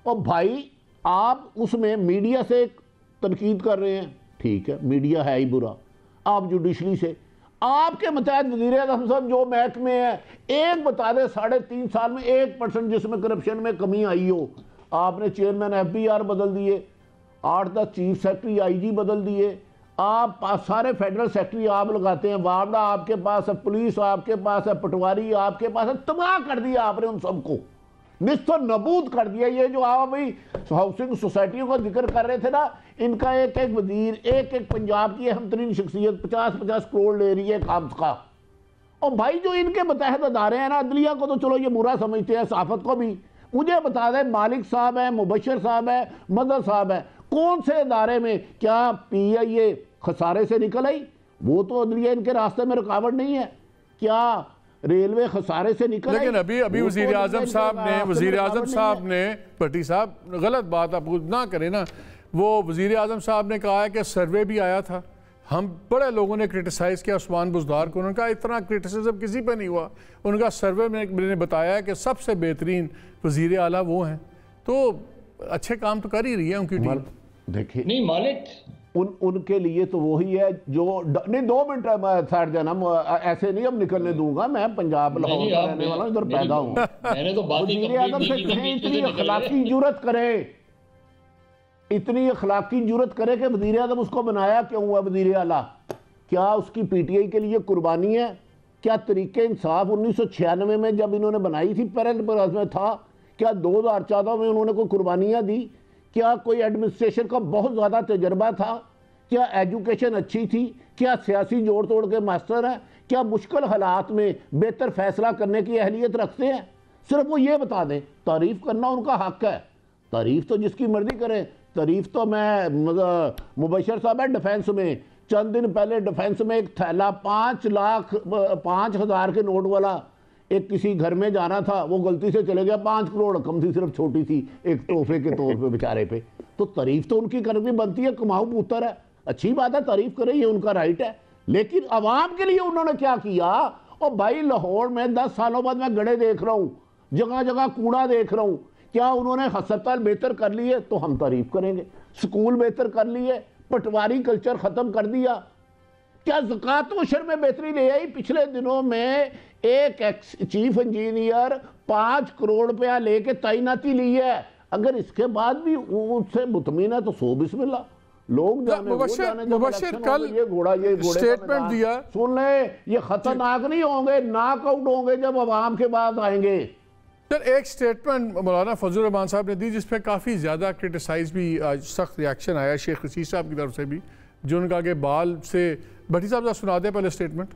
और भाई आप उसमें मीडिया से तनकीद कर रहे हैं, ठीक है, मीडिया है ही बुरा। आप जुडिशरी से, आपके मुताबिक वज़ीर आज़म साहब जो महकमे है, एक बता दें 3.5 साल में 1% जिसमें करप्शन में कमी आई हो। आपने चेयरमैन FBR बदल दिए, 8-10 चीफ सेक्रेटरी IG बदल दिए, आप सारे फेडरल सेक्रेटरी आप लगाते हैं, वार्डा आपके पास है, पुलिस आपके पास है, पटवारी आपके पास है, तबाह कर दिया आपने उन सबको, निस्तो नबूद कर दिया। ये जो आप भाई हाउसिंग सोसाइटियों का जिक्र कर रहे थे ना, इनका एक एक वजीर, एक एक पंजाब की अहम तरीन शख्सियत 50-50 करोड़ ले रही है काब्ज का। और भाई जो इनके मतहत अदारे हैं ना, अदलिया को तो चलो ये बुरा समझते हैं, सहाफत को भी। मुझे बता दें, मालिक साहब है, मुबशर साहब है, मदर साहब है, कौन से अदारे में क्या PIA खसारे से निकल आई? वो तो अदलिया इनके रास्ते में रुकावट नहीं है। क्या रेलवे खसारे से निकल? लेकिन अभी वज़ीर आज़म साहब ने भट्टी साहब, गलत बात आप ना करें ना, वो वज़ीर आज़म साहब ने कहा है कि सर्वे भी आया था, हम बड़े लोगों ने क्रिटिसाइज़ किया उस्मान बुज़दार को, उन्होंने कहा इतना क्रिटिसिज्म किसी पे नहीं हुआ। उनका सर्वे में मैंने बताया है कि सबसे बेहतरीन वज़ीर आला वो हैं, तो अच्छे काम तो कर ही रही है उनकी टीम। देखिए नहीं मालिक, उनके लिए तो वही है जो नहीं। 2 मिनट सैर जाना, ऐसे नहीं अब निकलने दूंगा। मैं पंजाब लाहौर का रहने वाला, इधर पैदा हूँ। मैंने तो बात वज़ीर आज़म से कहें इतनी अखलाकी जुर्रत करे, इतनी अखलाकी जुर्रत करे कि वज़ीर आज़म उसको बनाया क्यों हुआ वज़ीर आला? क्या उसकी PTI के लिए कुर्बानी है? क्या तरीके इंसाफ 1996 में जब इन्होंने बनाई थी पैरेंट में था? क्या 2014 में उन्होंने कोई कुर्बानियाँ दी? क्या कोई एडमिनिस्ट्रेशन का बहुत ज़्यादा तजर्बा था? क्या एजुकेशन अच्छी थी? क्या सियासी जोड़ तोड़ के मास्टर हैं? क्या मुश्किल हालात में बेहतर फैसला करने की अहलियत रखते हैं? सिर्फ वो ये बता दें। तारीफ़ करना उनका हक है, तारीफ़ तो जिसकी मर्जी करें। तारीफ़ तो मैं मुबशर साहब है डिफेंस में, चंद दिन पहले डिफेंस में एक थैला 5,00,000 के नोट वाला एक किसी घर में जाना था, वो गलती से चले गया, 5 करोड़ रकम थी, सिर्फ छोटी सी एक तोहफे के तौर पे बेचारे पे। तो तारीफ तो उनकी करनी बनती है, कमाऊ पुत्र है। अच्छी बात है, तारीफ करें, ये उनका राइट है, लेकिन आवाम के लिए उन्होंने क्या किया? और भाई लाहौर में 10 सालों बाद मैं गड्ढे देख रहा हूँ, जगह जगह कूड़ा देख रहा हूँ, क्या उन्होंने हस्पताल बेहतर कर लिए? तो हम तारीफ करेंगे। स्कूल बेहतर कर लिए, पटवारी कल्चर खत्म कर दिया, क्या ज़कात उशर में बेहतरी ले आई? पिछले दिनों में एक चीफ इंजीनियर 5 करोड़ रुपया लेके तैनाती ली है, अगर इसके बाद भी उससे मुतमीन है तो सो बिस्मिल्लाह, लोग मुबश्शिर कल ये घोड़ा स्टेटमेंट दिया, सुन ले, ये खतरनाक नहीं होंगे, नॉकआउट होंगे जब अवाम के बाद आएंगे। सर एक स्टेटमेंट मौलाना फजल रहमान साहब ने दी जिस पे काफ़ी ज़्यादा क्रिटिसाइज भी, आज सख्त रिएक्शन आया शेख रशीद साहब की तरफ से भी, जो उन्होंने कहा कि बाल से, भट्टी साहब सुना दें पहले स्टेटमेंट।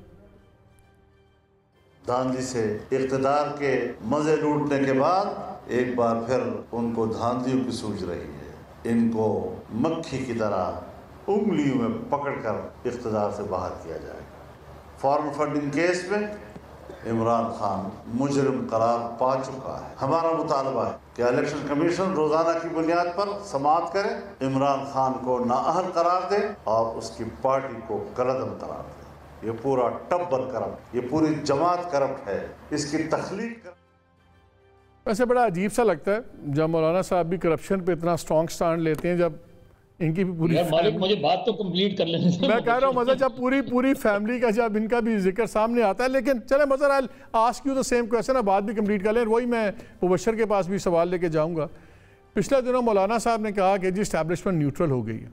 धांधली से इक़्तिदार के मज़े लूटने के बाद एक बार फिर उनको धांधलियों की सूझ रही है, इनको मक्खी की तरह उंगलियों में पकड़कर इक़्तिदार से बाहर किया जाएगा। फॉरेन फंडिंग केस में इमरान खान मुजरिम करार पा चुका है। हमारा मुतालबा है कि इलेक्शन कमीशन रोजाना की बुनियाद पर समाअत करे, इमरान खान को नाअहल करार दे और उसकी पार्टी को गलदन करार दे। ये पूरा टब्बर करप्ट, ये पूरी जमात करप्ट है, इसकी तख्लीक। वैसे बड़ा अजीब सा लगता है जब मौलाना साहब भी करप्शन पे इतना स्ट्रॉन्ग स्टैंड लेते हैं, जब इनकी भी पूरी मालिक मुझे बात तो कंप्लीट कर लेने दो। मैं कह रहा हूँ मज़ा जब पूरी फैमिली का जब इनका भी जिक्र सामने आता है, लेकिन चले Mazhar I ask you the same question, अब बात भी कंप्लीट कर लें, वही मैं मुबश्शिर के पास भी सवाल लेके जाऊँगा। पिछले दिनों मौलाना साहब ने कहा कि जी इस्टेब्लिशमेंट न्यूट्रल हो गई है।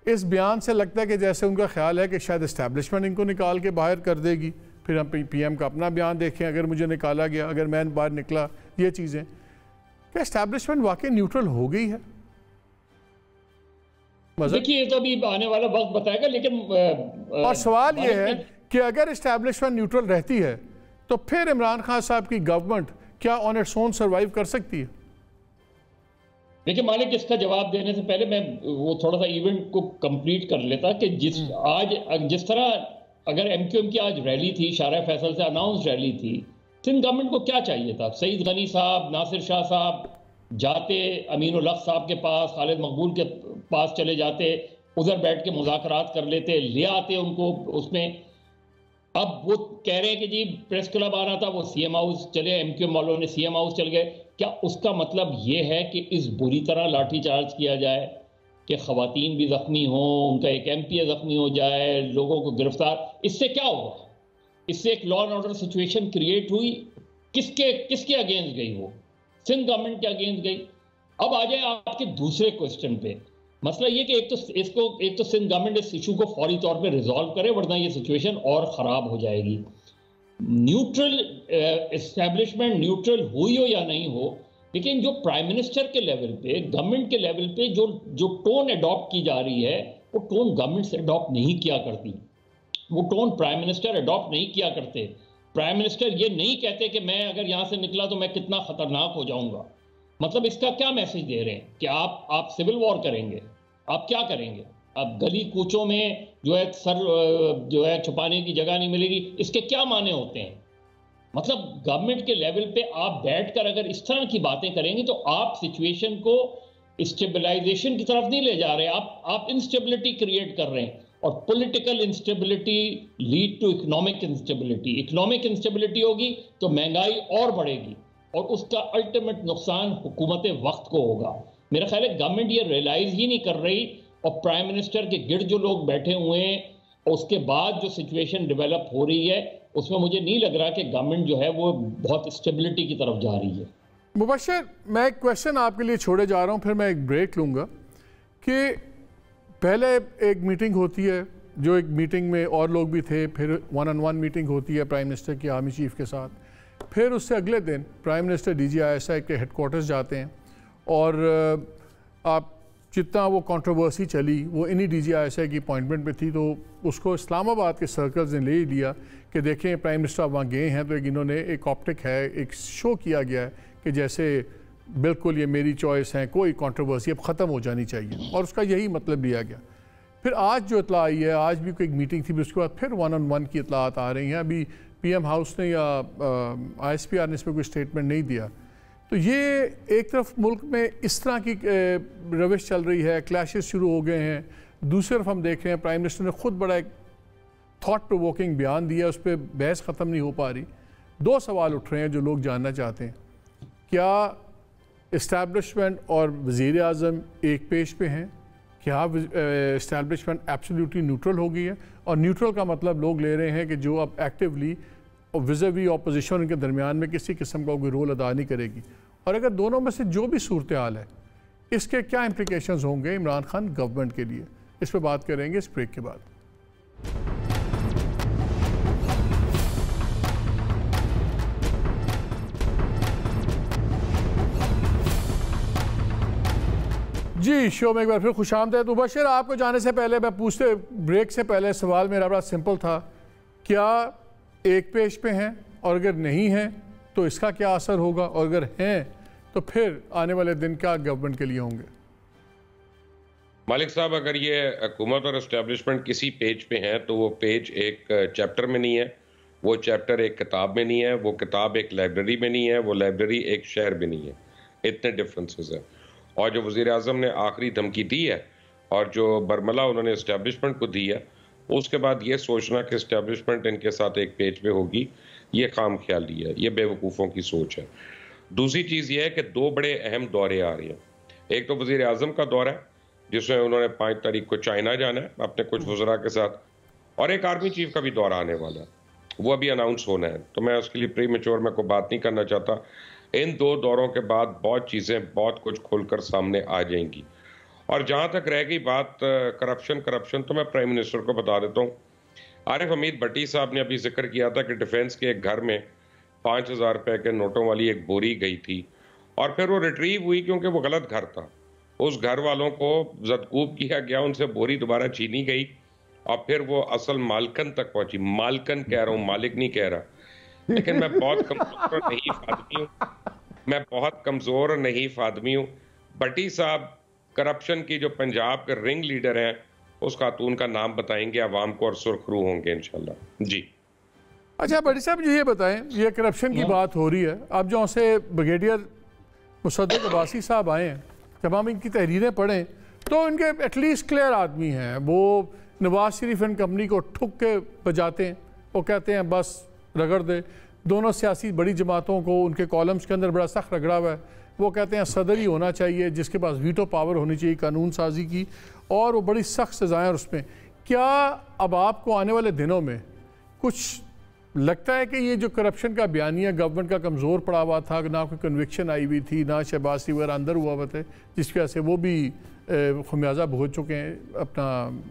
इस बयान से लगता है कि जैसे उनका ख्याल है कि शायद इस्टेब्लिशमेंट इनको निकाल के बाहर कर देगी, फिर हम PM का अपना बयान देखें, अगर मुझे निकाला गया, अगर मैं बाहर निकला, ये चीज़ें, क्या इस्टेब्लिशमेंट वाकई न्यूट्रल हो गई है? देखिए ये तो अभी आने वाला वक्त बताएगा, लेकिन और सवाल ये है कि अगर इस्टेब्लिशमेंट न्यूट्रल रहती है तो फिर इमरान खान साहब की गवर्नमेंट क्या ऑन इट्स ओन सर्वाइव कर सकती है? देखिए मालिक, इसका जवाब देने से पहले मैं वो थोड़ा सा इवेंट को कंप्लीट कर लेता कि जिस तरह अगर MQM की आज रैली थी, शारा फैसल से अनाउंस रैली थी, सिंध गवर्नमेंट को क्या चाहिए था? सईद गनी साहब, नासिर शाह साहब जाते अमीन उल हक साहब के पास, खालिद मकबूल के पास चले जाते, उधर बैठ के मुज़ाकरात कर लेते, ले आते उनको उसमें। अब वो कह रहे हैं कि जी प्रेस क्लब आना था, वो CM हाउस चले, MQM वालों ने CM हाउस चल गए। क्या उसका मतलब ये है कि इस बुरी तरह लाठीचार्ज किया जाए कि ख़वातीन भी ज़ख्मी हों, उनका एक MP ज़ख्मी हो जाए, लोगों को गिरफ्तार? इससे क्या होगा? इससे एक law and order situation create हुई। किसके अगेंस्ट गई? वो सिंध गवर्नमेंट के अगेंस्ट गई। अब आ जाए आपके दूसरे क्वेश्चन पे। मसला ये कि एक तो सिंध गवर्नमेंट इस इशू को फौरी तौर पे रिजॉल्व करे, वरना ये सिचुएशन और ख़राब हो जाएगी। न्यूट्रल एस्टेब्लिशमेंट न्यूट्रल हुई हो या नहीं हो, लेकिन जो प्राइम मिनिस्टर के लेवल पे, गवर्नमेंट के लेवल पे जो टोन अडॉप्ट की जा रही है, वो टोन गवर्नमेंट से अडॉप्ट नहीं किया करती, वो टोन प्राइम मिनिस्टर अडॉप्ट नहीं किया करते। प्राइम मिनिस्टर ये नहीं कहते कि मैं अगर यहाँ से निकला तो मैं कितना खतरनाक हो जाऊंगा। मतलब इसका क्या मैसेज दे रहे हैं कि आप सिविल वॉर करेंगे? आप क्या करेंगे? अब गली कूचों में जो है छुपाने की जगह नहीं मिलेगी, इसके क्या माने होते हैं? मतलब गवर्नमेंट के लेवल पे आप बैठकर अगर इस तरह की बातें करेंगे तो आप सिचुएशन को स्टेबलाइजेशन की तरफ नहीं ले जा रहे, आप इंस्टेबिलिटी क्रिएट कर रहे हैं। और political instability lead to economic instability. Economic instability होगी तो महंगाई और बढ़ेगी और उसका अल्टीमेट नुकसान हुकूमत वक्त को होगा। मेरा ख्याल है गवर्नमेंट ये रियलाइज ही नहीं कर रही, और प्राइम मिनिस्टर के गिर्द जो लोग बैठे हुए हैं, उसके बाद जो सिचुएशन डेवलप हो रही है, उसमें मुझे नहीं लग रहा कि गवर्नमेंट जो है वो बहुत स्टेबिलिटी की तरफ जा रही है। मुबश्शिर, मैं एक क्वेश्चन आपके लिए छोड़े जा रहा हूँ, फिर मैं एक ब्रेक लूँगा कि पहले एक मीटिंग होती है, जो एक मीटिंग में और लोग भी थे, फिर 1-on-1 मीटिंग होती है प्राइम मिनिस्टर की आर्मी चीफ के साथ, फिर उससे अगले दिन प्राइम मिनिस्टर DGISI के हेडक्वार्टर्स जाते हैं, और आप जितना वो कंट्रोवर्सी चली वो इन्हीं DGISI की अपॉइंटमेंट पे थी, तो उसको इस्लामाबाद के सर्कल्स ने ले ही लिया कि देखें प्राइम मिनिस्टर वहाँ गए हैं, तो एक इन्होंने एक ऑप्टिक है, एक शो किया गया है कि जैसे बिल्कुल ये मेरी चॉइस है, कोई कंट्रोवर्सी अब ख़त्म हो जानी चाहिए, और उसका यही मतलब लिया गया। फिर आज जो इतला आई है, आज भी कोई एक मीटिंग थी, उसके बाद फिर 1-on-1 की इतलात आ रही हैं। अभी PM हाउस ने या ISPR ने इसमें कोई स्टेटमेंट नहीं दिया। तो ये एक तरफ मुल्क में इस तरह की रविश चल रही है, क्लैशेस शुरू हो गए हैं, दूसरी तरफ हम देख रहे हैं प्राइम मिनिस्टर ने खुद बड़ा एक थॉट प्रोवोकिंग बयान दिया, उस पर बहस ख़त्म नहीं हो पा रही। दो सवाल उठ रहे हैं जो लोग जानना चाहते हैं, क्या इस्टेब्लिशमेंट और वज़ीर आज़म एक पेज पे हैं? क्या इस्टेब्लिशमेंट एब्सोल्युटली न्यूट्रल हो गई है? और न्यूट्रल का मतलब लोग ले रहे हैं कि जो अब एक्टिवली विज़ावी ऑपोजिशन के दरमियान में किसी किस्म का कोई रोल अदा नहीं करेगी। और अगर दोनों में से जो भी सूरत हाल है, इसके क्या इम्प्लिकेशंस होंगे इमरान खान गवर्नमेंट के लिए, इस पर बात करेंगे इस ब्रेक के बाद। जी, शो में एक बार फिर खुशामदीद। मुबशर, आपको जाने से पहले मैं पूछते ब्रेक से पहले सवाल मेरा बड़ा सिंपल था, क्या एक पेज पे हैं, और अगर नहीं हैं तो इसका क्या असर होगा, और अगर हैं तो फिर आने वाले दिन क्या गवर्नमेंट के लिए होंगे? मालिक साहब, अगर ये हुकूमत और इस्टेब्लिशमेंट किसी पेज पे हैं तो वो पेज एक चैप्टर में नहीं है, वो चैप्टर एक किताब में नहीं है, वो किताब एक लाइब्रेरी में नहीं है, वो लाइब्रेरी एक शहर में नहीं है। इतने डिफरेंसेस हैं। और जो वज़ीर आज़म ने आखिरी धमकी दी है और जो बरमला उन्होंने इस्टेब्लिशमेंट को दी है, उसके बाद ये सोचना कि इस्टेब्लिशमेंट इनके साथ एक पेज पे होगी, ये खाम ख्याली है, ये बेवकूफ़ों की सोच है। दूसरी चीज़ ये है कि दो बड़े अहम दौरे आ रहे हैं। एक तो वज़ीर आज़म का दौरा है जिसमें उन्होंने 5 तारीख को चाइना जाना है अपने कुछ वज़रा के साथ, और एक आर्मी चीफ का भी दौरा आने वाला है, वो अभी अनाउंस होना है। तो मैं उसके लिए प्री मैच्योर में कोई बात नहीं करना चाहता। इन दो दौरों के बाद बहुत चीज़ें बहुत कुछ खुलकर सामने आ जाएंगी। और जहाँ तक रह गई बात करप्शन, तो मैं प्राइम मिनिस्टर को बता देता हूँ। आरिफ हमीद भट्टी साहब ने अभी जिक्र किया था कि डिफेंस के एक घर में 5,000 रुपए के नोटों वाली एक बोरी गई थी और फिर वो रिट्रीव हुई क्योंकि वो गलत घर था। उस घर वालों को जदकूब किया गया, उनसे बोरी दोबारा छीनी गई और फिर वो असल मालकन तक पहुंची। मालकन कह रहा हूँ, मालिक नहीं कह रहा। लेकिन मैं बहुत कमजोर और नहीफ आदमी हूँ, मैं बहुत कमजोर और नहीफ आदमी हूँ। भट्टी साहब करप्शन की जो पंजाब के रिंग लीडर हैं, उस खातून का नाम बताएंगे आवाम को और सुरखरू होंगे इंशाल्लाह। जी अच्छा भट्टी साहब, ये बताएं, ये करप्शन की बात हो रही है, अब जो से ब्रिगेडियर मुसद्दक अब्बासी साहब आए हैं, जब हम इनकी तहरीरें पढ़ें तो इनके एटलीस्ट क्लियर आदमी हैं। वो नवाज शरीफ एंड कंपनी को ठुक के बजाते हैं, वो कहते हैं बस रगड़ दे। दोनों सियासी बड़ी जमातों को उनके कॉलम्स के अंदर बड़ा सख्त रगड़ा हुआ है। वो कहते हैं सदर ही होना चाहिए जिसके पास वीटो पावर होनी चाहिए कानून साजी की, और वो बड़ी सख्त सज़ाएँ उसमें। क्या अब आपको आने वाले दिनों में कुछ लगता है कि ये जो करप्शन का बयानिया गवर्नमेंट का कमज़ोर पड़ा हुआ था, ना कोई कन्विक्शन आई हुई थी, ना शहबाज वगैरह अंदर हुआ हुआ थे, जिसकी वजह से वो भी खमियाजा भुगत चुके हैं अपना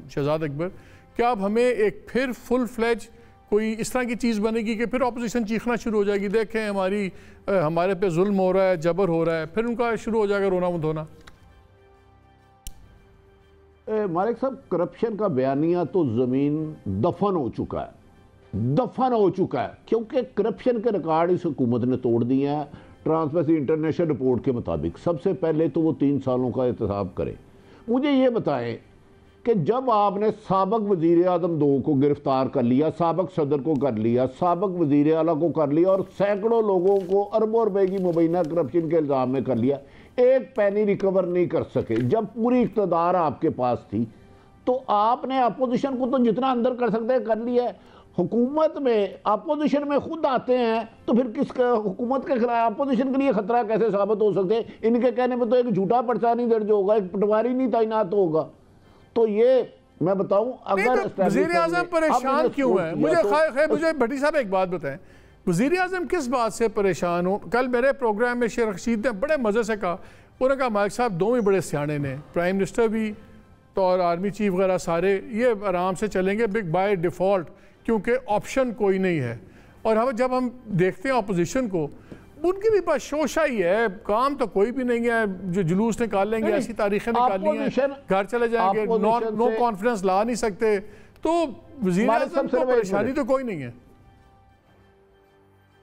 शहजाद अकबर, क्या अब हमें एक फिर फुल फ्लेज कोई इस तरह की चीज़ बनेगी कि फिर अपोजिशन चीखना शुरू हो जाएगी, देखें हमारे पे जुल्म हो रहा है, जबर हो रहा है, फिर उनका शुरू हो जाएगा रोना धोना? मालिक साहब, करप्शन का बयानिया तो ज़मीन दफन हो चुका है, दफन हो चुका है, क्योंकि करप्शन के रिकॉर्ड इस हुकूमत ने तोड़ दिए हैं। ट्रांसपेरेंसी इंटरनेशनल रिपोर्ट के मुताबिक सबसे पहले तो वो 3 सालों का एहतसाब करे। मुझे ये बताएं कि जब आपने साबक वज़ीर आज़म 2 को गिरफ्तार कर लिया, साबक सदर को कर लिया, साबक वज़ीर आला को कर लिया और सैकड़ों लोगों को अरबों रुपए की मुबैना करप्शन के इल्ज़ाम में कर लिया, एक पैनी रिकवर नहीं कर सके। जब पूरी इक़्तिदार आपके पास थी तो आपने अपोजिशन को तो जितना अंदर कर सकते हैं कर लिया है। हुकूमत में अपोजिशन में खुद आते हैं तो फिर किस हुकूमत के खिलाफ अपोजिशन के लिए खतरा कैसे साबित हो सकते हैं? इनके कहने में तो एक झूठा पर्चा नहीं दर्ज होगा, एक पटवारी नहीं तैनात होगा। तो ये मैं बताऊं, अगर वज़ीर आज़म परेशान क्यों है? मुझे भट्टी साहब एक बात बताएं, वज़ीर आज़म किस बात से परेशान हो? कल मेरे प्रोग्राम में शेर रशीद ने बड़े मज़े से कहा, उन्होंने कहा मालिक साहब दोनों ही बड़े सियाने ने, प्राइम मिनिस्टर भी तो और आर्मी चीफ वगैरह सारे ये आराम से चलेंगे बिग बाय डिफ़ॉल्ट, क्योंकि ऑप्शन कोई नहीं है। और हम जब हम देखते हैं अपोजिशन को, उनकी भी बस शोशा ही है, काम तो कोई भी नहीं है। जो जुलूस निकालेंगे, ऐसी तारीखें निकालनी है, घर चले जाएंगे, नो कॉन्फिडेंस ला नहीं सकते, तो वज़ीर आज़म को परेशानी तो कोई नहीं है।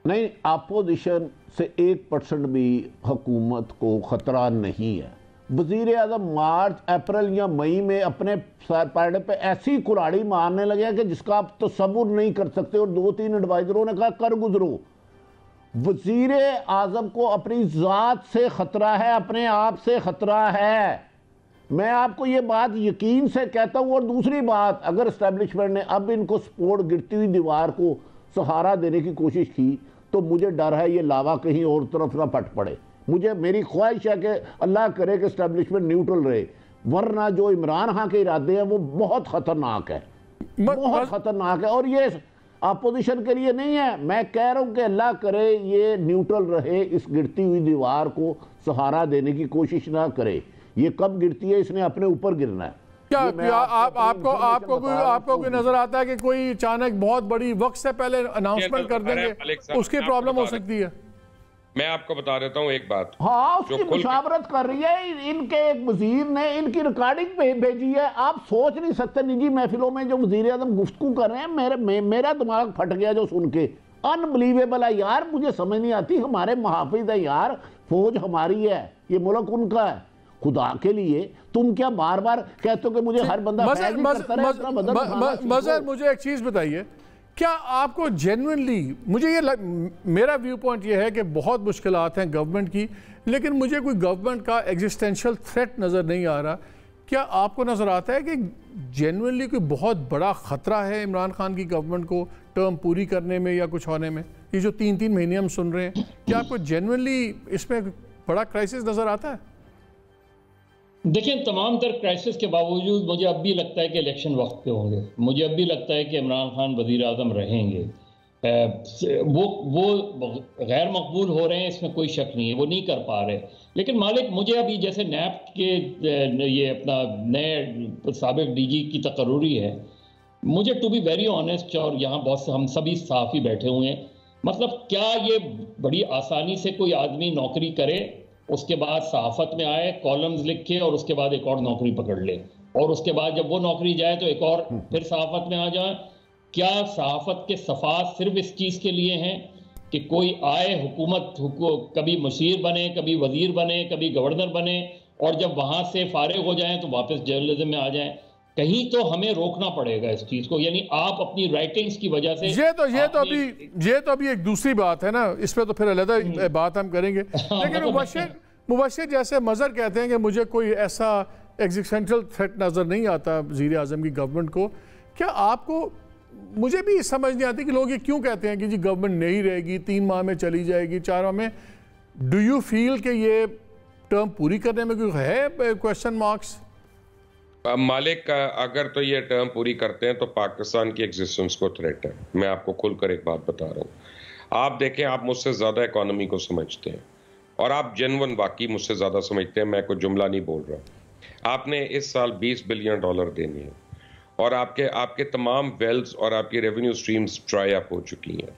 नहीं, अपोजिशन से 1% भी हुकूमत को खतरा नहीं है। वज़ीर आज़म मार्च, अप्रैल या मई में अपने पैड़े पे ऐसी कुराड़ी मारने लगे कि जिसका आप तसव्वुर नहीं कर सकते, और 2-3 एडवाइजरों ने कहा कर गुजरो। वज़ीर आज़म को अपनी ज़ात से खतरा है, अपने आप से खतरा है। मैं आपको ये बात यकीन से कहता हूँ। और दूसरी बात, अगर इस्टेब्लिशमेंट ने अब इनको सपोर्ट गिरती हुई दीवार को सहारा देने की कोशिश की तो मुझे डर है ये लावा कहीं और तरफ ना फट पड़े। मेरी ख्वाहिश है कि अल्लाह करे कि इस्टेब्लिशमेंट न्यूट्रल रहे, वरना जो इमरान खान के इरादे हैं वो बहुत खतरनाक है, बहुत खतरनाक है। और ये अपोजिशन के लिए नहीं है, मैं कह रहा हूं कि अल्लाह करे ये न्यूट्रल रहे, इस गिरती हुई दीवार को सहारा देने की कोशिश ना करे। ये कब गिरती है, इसने अपने ऊपर गिरना है। क्या आपको कोई नजर आता है कि कोई अचानक बहुत बड़ी वक्त से पहले अनाउंसमेंट कर देंगे, उसकी प्रॉब्लम हो सकती है? मैं आपको बता देता हूँ एक बात। हाँ, उसकी मुशावरत कर रही है। इनके एक वजीर ने इनकी रिकॉर्डिंग भेजी है। आप सोच नहीं सकते निजी महफिलों में जो वजीर आज़म गुफ्तगू कर रहे हैं, मेरा दिमाग फट गया जो सुन के। अनबिलीवेबल है यार, मुझे समझ नहीं आती। हमारे मुहाफिज है यार, फौज हमारी है, ये मुल्क उनका है। खुदा के लिए तुम क्या बार बार कहते हो कि मुझे हर बंदा मज़हर, मुझे एक चीज़ बताइए, क्या आपको जेन्युइनली, मेरा व्यू पॉइंट ये है कि बहुत मुश्किलात हैं गवर्नमेंट की, लेकिन मुझे कोई गवर्नमेंट का एग्जिस्टेंशियल थ्रेट नज़र नहीं आ रहा। क्या आपको नज़र आता है कि जेन्युइनली कोई बहुत बड़ा ख़तरा है इमरान खान की गवर्नमेंट को टर्म पूरी करने में या कुछ होने में? ये जो 3-3 महीने हम सुन रहे हैं, क्या आपको जेन्युइनली इसमें बड़ा क्राइसिस नज़र आता है? देखिए, तमाम तर क्राइसिस के बावजूद मुझे अब भी लगता है कि इलेक्शन वक्त पे होंगे। मुझे अब भी लगता है कि इमरान खान वज़ीर आज़म रहेंगे। वो गैर मकबूल हो रहे हैं, इसमें कोई शक नहीं है, वो नहीं कर पा रहे। लेकिन मालिक, मुझे अभी जैसे नैप के ये अपना नए साबिक डीजी की तकर्री है, मुझे टू बी वेरी ऑनेस्ट, और यहाँ बहुत से हम सभी सहाफ़ी बैठे हुए हैं, मतलब क्या ये बड़ी आसानी से कोई आदमी नौकरी करे, उसके बाद सहाफ़त में आए, कॉलम्स लिखे और उसके बाद एक और नौकरी पकड़ ले, और उसके बाद जब वो नौकरी जाए तो एक और फिर सहाफ़त में आ जाए? क्या सहाफ़त के सफ़ात सिर्फ इस चीज़ के लिए हैं कि कोई आए, हुकूमत कभी मुशीर बने, कभी वज़ीर बने, कभी गवर्नर बने, और जब वहाँ से फारिग हो जाएं तो वापस जर्नलिज्म में आ जाएं? कहीं तो हमें रोकना पड़ेगा इस चीज़ को। यानी आप अपनी राइटिंग्स की वजह से ये तो अभी एक दूसरी बात है ना, इस पर तो फिर अलग बात हम करेंगे। लेकिन मुबशिर जैसे मज़हर कहते हैं कि मुझे कोई ऐसा एग्जिस्टेंशियल थ्रेट नज़र नहीं आता वज़ीर आज़म की गवर्नमेंट को। क्या आपको, मुझे भी समझ नहीं आती कि लोग ये क्यों कहते हैं कि जी गवर्नमेंट नहीं रहेगी, 3 माह में चली जाएगी, 4 माह में। डू यू फील कि ये टर्म पूरी करने में कोई है क्वेश्चन मार्क्स? मालिक, अगर तो ये टर्म पूरी करते हैं तो पाकिस्तान की एग्जिस्टेंस को थ्रेट है। मैं आपको खुलकर एक बात बता रहा हूँ। आप देखें, आप मुझसे ज़्यादा इकोनॉमी को समझते हैं और आप जेन्युइन वाकई मुझसे ज़्यादा समझते हैं, मैं कोई जुमला नहीं बोल रहा। आपने इस साल $20 बिलियन देने हैं और आपके तमाम वेल्थ और आपकी रेवेन्यू स्ट्रीम्स ड्राई अप हो चुकी हैं।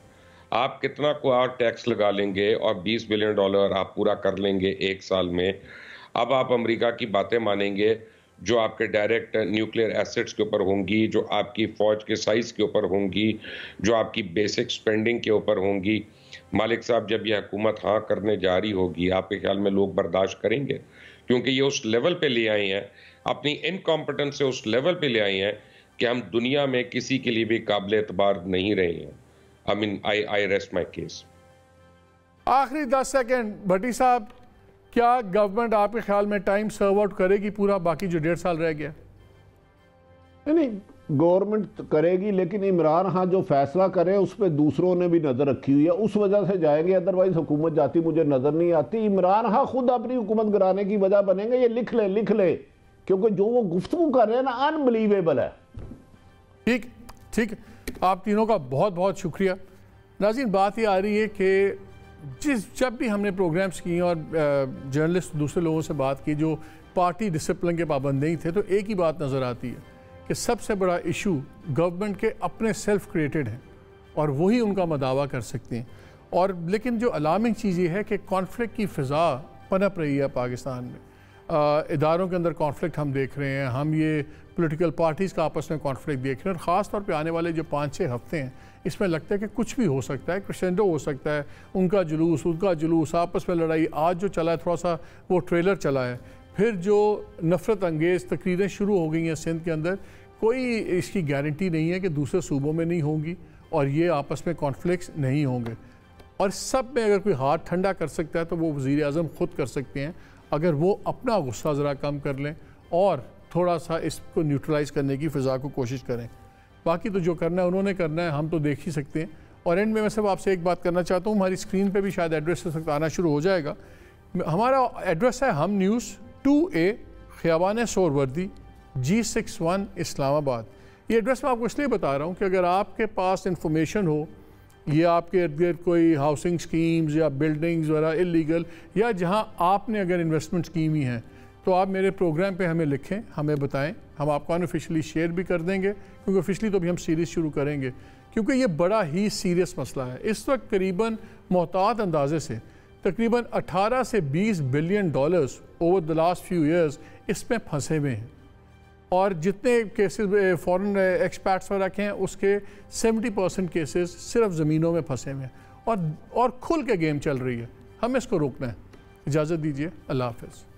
आप कितना को और टैक्स लगा लेंगे और $20 बिलियन आप पूरा कर लेंगे 1 साल में। अब आप अमेरिका की बातें मानेंगे जो आपके डायरेक्ट न्यूक्लियर एसेट्स के ऊपर होंगी, जो आपकी फौज के साइज के ऊपर होंगी, जो आपकी बेसिक स्पेंडिंग के ऊपर होंगी। मालिक साहब, जब यह हुकूमत हाँ करने जा रही होगी, आपके ख्याल में लोग बर्दाश्त करेंगे? क्योंकि ये उस लेवल पे ले आए हैं, अपनी इनकॉम्पिटेंस से उस लेवल पे ले आए हैं कि हम दुनिया में किसी के लिए भी काबिल एतबार नहीं रहे हैं। आई रेस्ट माई केस। आखिरी 10 सेकेंड भट्टी साहब, क्या गवर्नमेंट आपके ख्याल में टाइम सर्व आउट करेगी पूरा बाकी जो 1.5 साल रह गया? नहीं, गवर्नमेंट करेगी, लेकिन इमरान खान जो फैसला करे उस पर दूसरों ने भी नज़र रखी हुई है, उस वजह से जाएंगे। अदरवाइज हुकूमत जाती मुझे नज़र नहीं आती। इमरान खान खुद अपनी हुकूमत गिराने की वजह बनेंगे, ये लिख ले, क्योंकि जो वो गुफ्तगू कर रहे हैं ना, अनबिलीवेबल है। ठीक, आप तीनों का बहुत बहुत शुक्रिया। नाज़रीन, बात ये आ रही है कि जब भी हमने प्रोग्राम्स किए और जर्नलिस्ट दूसरे लोगों से बात की जो पार्टी डिसिप्लिन के पाबंद नहीं थे, तो एक ही बात नज़र आती है कि सबसे बड़ा इशू गवर्नमेंट के अपने सेल्फ क्रिएटेड हैं और वही उनका मदावा कर सकते हैं। और लेकिन जो अलार्मिंग चीज़ ये है कि कॉन्फ्लिक्ट की फ़िज़ा पनप रही है पाकिस्तान में। इदारों के अंदर कॉन्फ्लिक्ट हम देख रहे हैं, हम ये पॉलिटिकल पार्टीज़ का आपस में कॉन्फ्लिक्ट देख रहे हैं, और ख़ास तौर पे आने वाले जो 5-6 हफ्ते हैं इसमें लगता है कि कुछ भी हो सकता है, क्रेसेंडो हो सकता है, उनका जुलूस, आपस में लड़ाई। आज जो चला है थोड़ा सा वो ट्रेलर चला है, फिर जो नफ़रत अंगेज़ तकरीरें शुरू हो गई हैं सिंध के अंदर, कोई इसकी गारंटी नहीं है कि दूसरे सूबों में नहीं होंगी और ये आपस में कॉन्फ्लिक्ट्स नहीं होंगे। और सब में अगर कोई हाथ ठंडा कर सकता है तो वो वज़ीर आज़म ख़ुद कर सकते हैं, अगर वो अपना गुस्सा ज़रा कम कर लें और थोड़ा सा इसको न्यूट्रलाइज़ करने की फ़िज़ा को कोशिश करें। बाकी तो जो करना है उन्होंने करना है, हम तो देख ही सकते हैं। और एंड में मैं सिर्फ आपसे एक बात करना चाहता हूँ, हमारी स्क्रीन पे भी शायद एड्रेस इस वक्त आना शुरू हो जाएगा। हमारा एड्रेस है हम news 2A खियाबान Suhrawardy G61 Islamabad. ये एड्रेस मैं आपको इसलिए बता रहा हूँ कि अगर आपके पास इंफॉर्मेशन हो, ये आपके इर्द गिर्द कोई हाउसिंग स्कीम्स या बिल्डिंग्स वगैरह इलीगल, या जहाँ आपने अगर इन्वेस्टमेंट स्कीम ही हैं, तो आप मेरे प्रोग्राम पे हमें लिखें, हमें बताएं, हम आपको अनऑफिशियली शेयर भी कर देंगे, क्योंकि ऑफिशियली तो भी हम सीरीज़ शुरू करेंगे, क्योंकि ये बड़ा ही सीरियस मसला है। इस वक्त करीबन मोहतात अंदाजे से तकरीबन 18 से 20 billion dollars over the last few years इसमें फंसे हुए हैं, और जितने केसेस फॉरेन एक्सपर्ट्स वगैरह के हैं उसके 70% केसेस सिर्फ ज़मीनों में फंसे हुए हैं, और खुल के गेम चल रही है। हमें इसको रोकना है। इजाज़त दीजिए, अल्लाह हाफ़िज़।